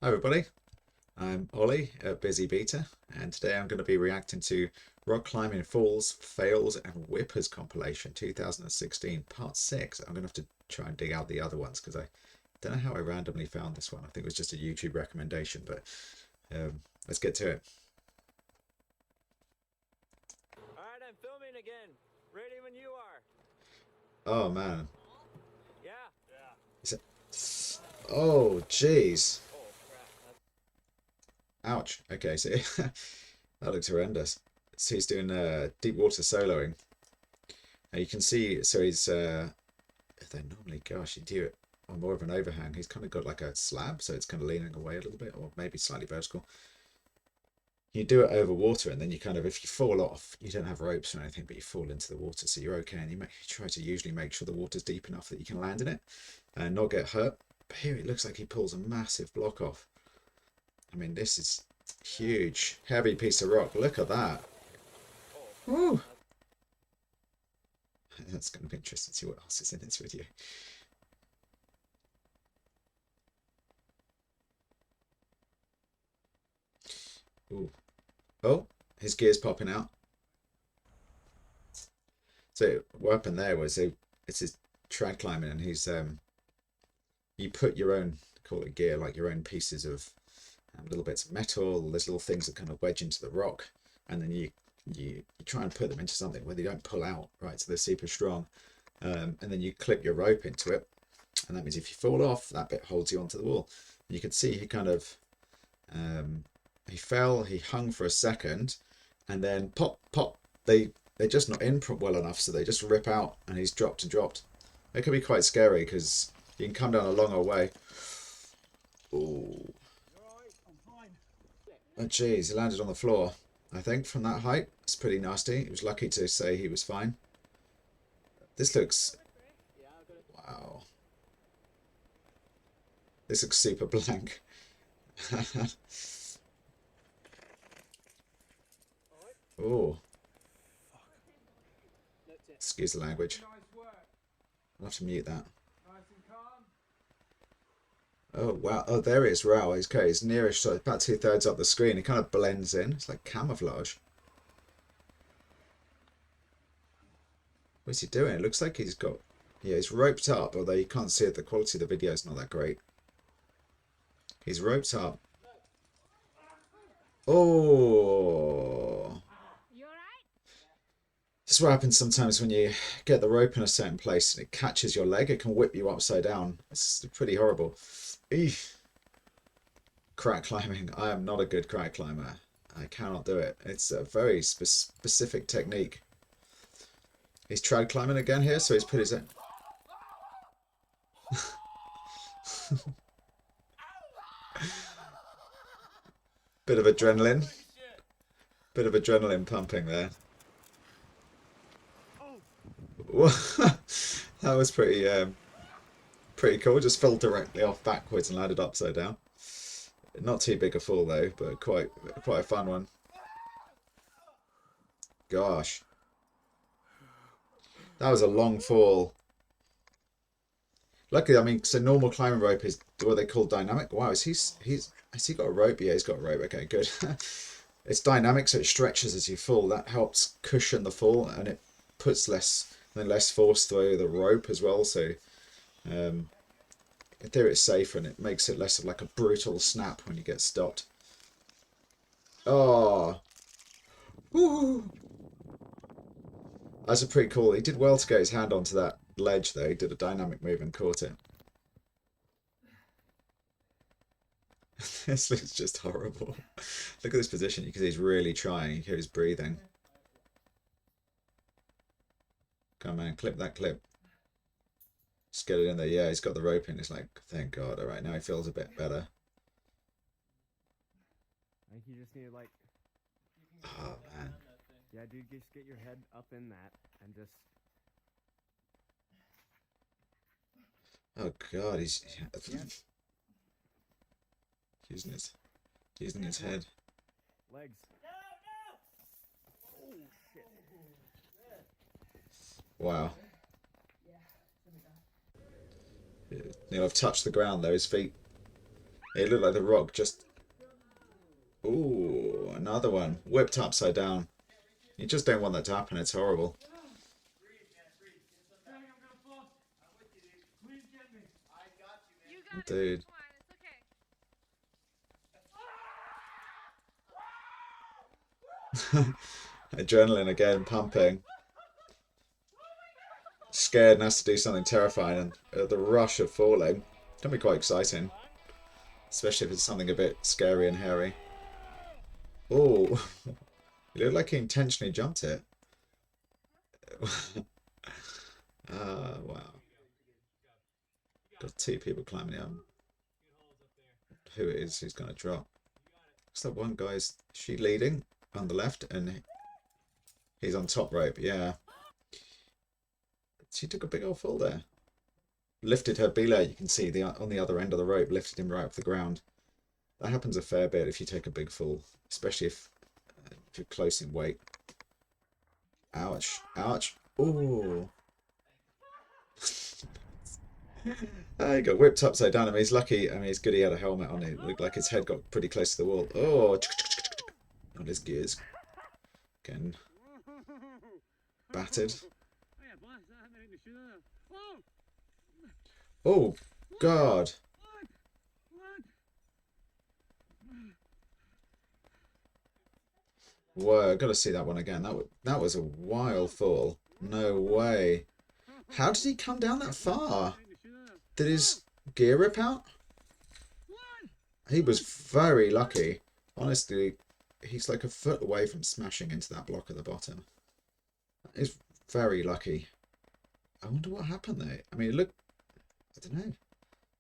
Hi everybody, I'm Ollie at Busy Beta, and today I'm going to be reacting to Rock Climbing Falls, Fails and Whippers compilation 2016 part 6. I'm going to have to try and dig out the other ones because I don't know how I randomly found this one. I think it was just a YouTube recommendation, but let's get to it. Alright, I'm filming again. Ready when you are. Oh man. Yeah. Is it... Oh jeez. Oh crap. Ouch. Okay, so that looks horrendous. So he's doing deep water soloing. Now you can see, so he's they normally, gosh, you do it on more of an overhang. He's kind of got like a slab, so it's kind of leaning away a little bit, or maybe slightly vertical. You do it over water, and then you kind of, if you fall off, you don't have ropes or anything, but you fall into the water, so you're okay. And you try to usually make sure the water's deep enough that you can land in it and not get hurt. But here it looks like he pulls a massive block off. I mean, this is huge, heavy piece of rock. Look at that. Woo! That's going to be interesting to see what else is in this video. Ooh. Oh, his gear's popping out. So what happened there was it's his trad climbing, and he's you put your own, call it gear, like your own pieces of little bits of metal. There's little things that kind of wedge into the rock, and then you try and put them into something where they don't pull out, right? So they're super strong, and then you clip your rope into it, and that means if you fall off, that bit holds you onto the wall. And you can see he kind of he fell, he hung for a second, and then pop, pop. They're just not in well enough, so they just rip out, and he's dropped and dropped. It can be quite scary because you can come down a longer way. Ooh. Oh jeez, he landed on the floor. I think from that height, it's pretty nasty. He was lucky to say he was fine. This looks, wow. This looks super blank. Oh, excuse the language. I'll have to mute that. Oh wow! Oh, there it is. Wow, okay, it's nearish, so about 2/3 up the screen. It kind of blends in. It's like camouflage. What's he doing? It looks like he's got, yeah, he's roped up. Although you can't see it, the quality of the video is not that great. He's roped up. Oh, this is what happens sometimes when you get the rope in a certain place and it catches your leg. It can whip you upside down. It's pretty horrible. Eesh. Crack climbing. I am not a good crack climber. I cannot do it. It's a very specific technique. He's trad climbing again here, so he's put his... Bit of adrenaline. Bit of adrenaline pumping there. That was pretty cool. Just fell directly off backwards and landed upside down. Not too big a fall though, but quite a fun one. Gosh, that was a long fall. Luckily, I mean, so normal climbing rope is what they call dynamic. Wow, has he got a rope? Yeah, he's got a rope. Okay, good. It's dynamic, so it stretches as you fall. That helps cushion the fall, and it puts less force through the rope as well. So, in theory, it's safer, and it makes it less of like a brutal snap when you get stopped. Oh, woo! That's a pretty cool. He did well to get his hand onto that ledge, though. He did a dynamic move and caught it. This looks just horrible. Look at this position. You can see he's really trying. You hear his breathing. Come on, clip that clip. Just get it in there. Yeah, he's got the rope in. It's like, thank God. All right, now he feels a bit better. I think you just need like. Oh, man. Yeah, dude, just get your head up in that and just. Oh, God, he's using his head. Legs. Oh, shit. Wow. Neil, I've touched the ground though, his feet. It looked like the rock just... Ooh, another one. Whipped upside down. You just don't want that to happen. It's horrible. Dude. Adrenaline again, pumping. Scared and has to do something terrifying, and the rush of falling can be quite exciting. Especially if it's something a bit scary and hairy. Oh, it looked like he intentionally jumped it. Wow. Got two people climbing up. Who it is who's going to drop? Looks like one guy's... She leading on the left, and he's on top rope, yeah. She took a big old fall there. Lifted her belay, you can see on the other end of the rope, lifted him right off the ground. That happens a fair bit if you take a big fall, especially if you're close in weight. Ouch. Ouch. Ooh. He got whipped upside down. I mean, he's lucky. I mean, it's good he had a helmet on. It looked like his head got pretty close to the wall. Oh, on his gears. Getting battered. Oh, God. Whoa, gotta see that one again. That was a wild fall. No way. How did he come down that far? Did his gear rip out? He was very lucky. Honestly, he's like a foot away from smashing into that block at the bottom. That is very lucky. I wonder what happened there. I mean, look, I don't know.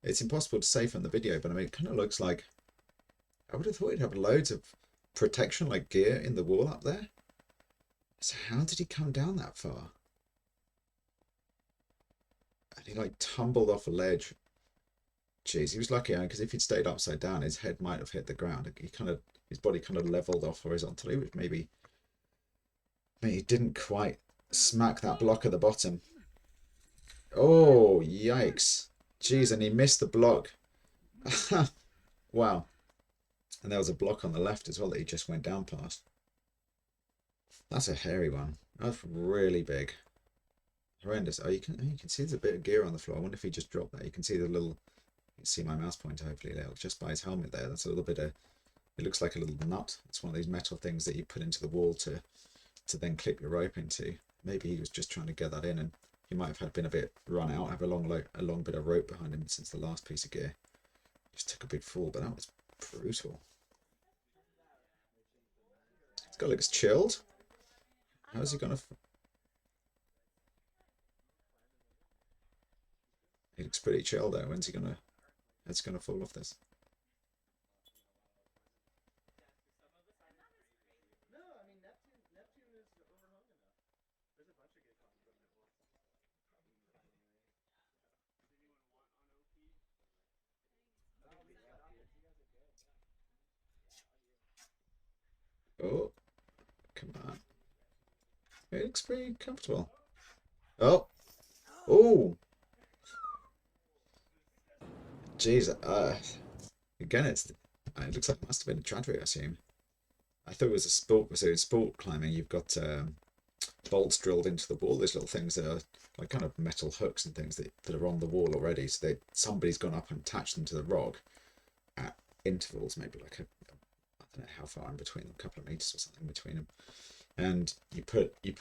It's impossible to say from the video, but I mean, it kind of looks like... I would have thought he'd have loads of protection, like gear, in the wall up there. So how did he come down that far? And he like tumbled off a ledge. Jeez, he was lucky, because if he'd stayed upside down, his head might have hit the ground. His body kind of leveled off horizontally, which maybe he didn't quite smack that block at the bottom. Oh, yikes. Jeez, and he missed the block. Wow. And there was a block on the left as well that he just went down past. That's a hairy one. That's really big. Horrendous. Oh, you can see there's a bit of gear on the floor. I wonder if he just dropped that. You can see the little... You can see my mouse pointer, hopefully, there, just by his helmet there. That's a little bit of... It looks like a little nut. It's one of these metal things that you put into the wall to then clip your rope into. Maybe he was just trying to get that in, and he might have been a bit run out, have a long bit of rope behind him since the last piece of gear. Just took a big fall, but that was brutal. This guy looks chilled. How's he gonna... He looks pretty chill though. How's he gonna fall off this? Oh, come on. It looks pretty comfortable. Oh. Oh. Jeez. Again, it looks like it must have been a tragedy, I assume. I thought it was a sport. So in sport climbing, you've got bolts drilled into the wall. These little things that are like kind of metal hooks and things that are on the wall already. So somebody's gone up and attached them to the rock at intervals, maybe like I don't know how far in between them, a couple of meters or something between them. And you clip a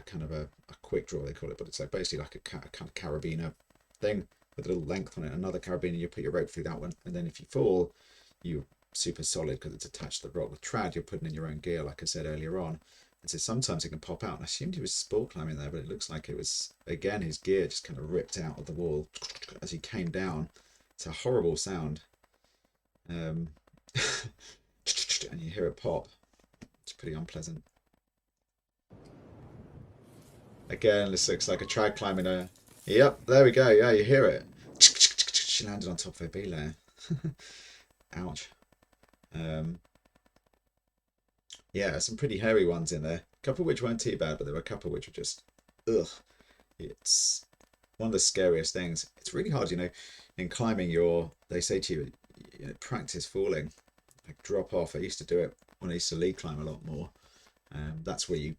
kind of a quick draw, they call it, but it's like basically like a kind of carabiner thing with a little length on it. Another carabiner, you put your rope through that one, and then if you fall, you're super solid because it's attached to the rock. With trad, you're putting in your own gear, like I said earlier on, and so sometimes it can pop out. And I assumed he was sport climbing there, but it looks like it was, again, his gear just kind of ripped out of the wall as he came down. It's a horrible sound. And you hear it pop. It's pretty unpleasant. Again, this looks like a trad climbing a... Yep, there we go. Yeah, you hear it. She landed on top of her belay. Ouch. Yeah, some pretty hairy ones in there. A couple which weren't too bad, but there were a couple which were just... Ugh. It's... one of the scariest things. It's really hard, in climbing. They say to you, practice falling, like drop off. I used to do it when I used to lead climb a lot more. That's where you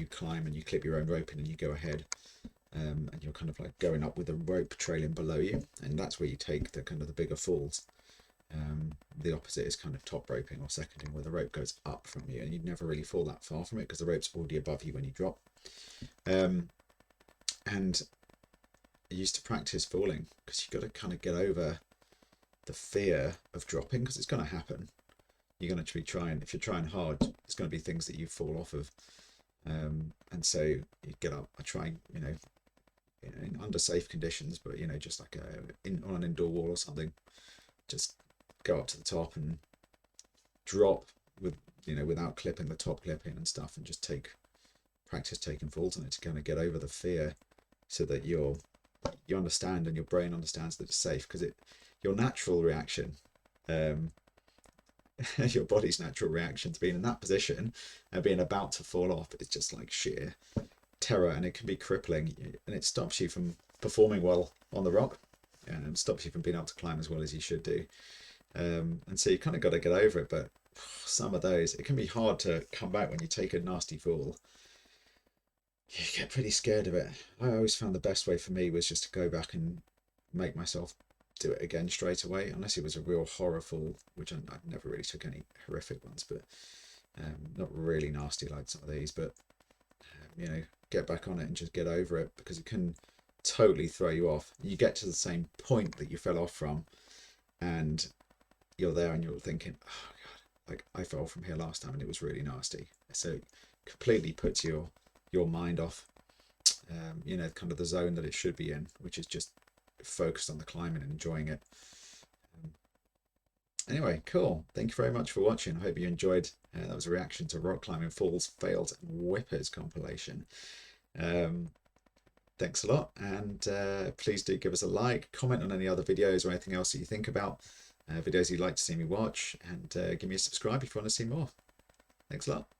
climb and you clip your own rope in and you go ahead, and you're kind of like going up with a rope trailing below you, and that's where you take the kind of the bigger falls. The opposite is kind of top roping or seconding, where the rope goes up from you and you never really fall that far from it because the rope's already above you when you drop. And I used to practice falling because you've got to kind of get over the fear of dropping, because it's going to happen. You're going to be trying, if you're trying hard, there's going to be things that you fall off of. And so you get up, I try, in under safe conditions, but just like on an indoor wall or something, just go up to the top and drop without clipping the top clip in and stuff, and just practice taking falls on it to kind of get over the fear, so that you understand and your brain understands that it's safe. Because your natural reaction, your body's natural reaction to being in that position and being about to fall off is just like sheer terror, and it can be crippling, and it stops you from performing well on the rock, and stops you from being able to climb as well as you should do. And so you kind of got to get over it. But some of those, it can be hard to come back when you take a nasty fall. You get pretty scared of it. I always found the best way for me was just to go back and make myself do it again straight away, unless it was a real horror fall, which I never really took any horrific ones, but not really nasty like some of these. But get back on it and just get over it, because it can totally throw you off. You get to the same point that you fell off from, and you're there and you're thinking, oh god, like I fell from here last time and it was really nasty. So it completely puts your mind off kind of the zone that it should be in, which is just focused on the climbing and enjoying it. Anyway, cool. Thank you very much for watching. I hope you enjoyed. That was a reaction to Rock Climbing Falls Fails and Whippers compilation. Thanks a lot, and please do give us a like, comment on any other videos or anything else that you think about, videos you'd like to see me watch, and give me a subscribe if you want to see more. Thanks a lot.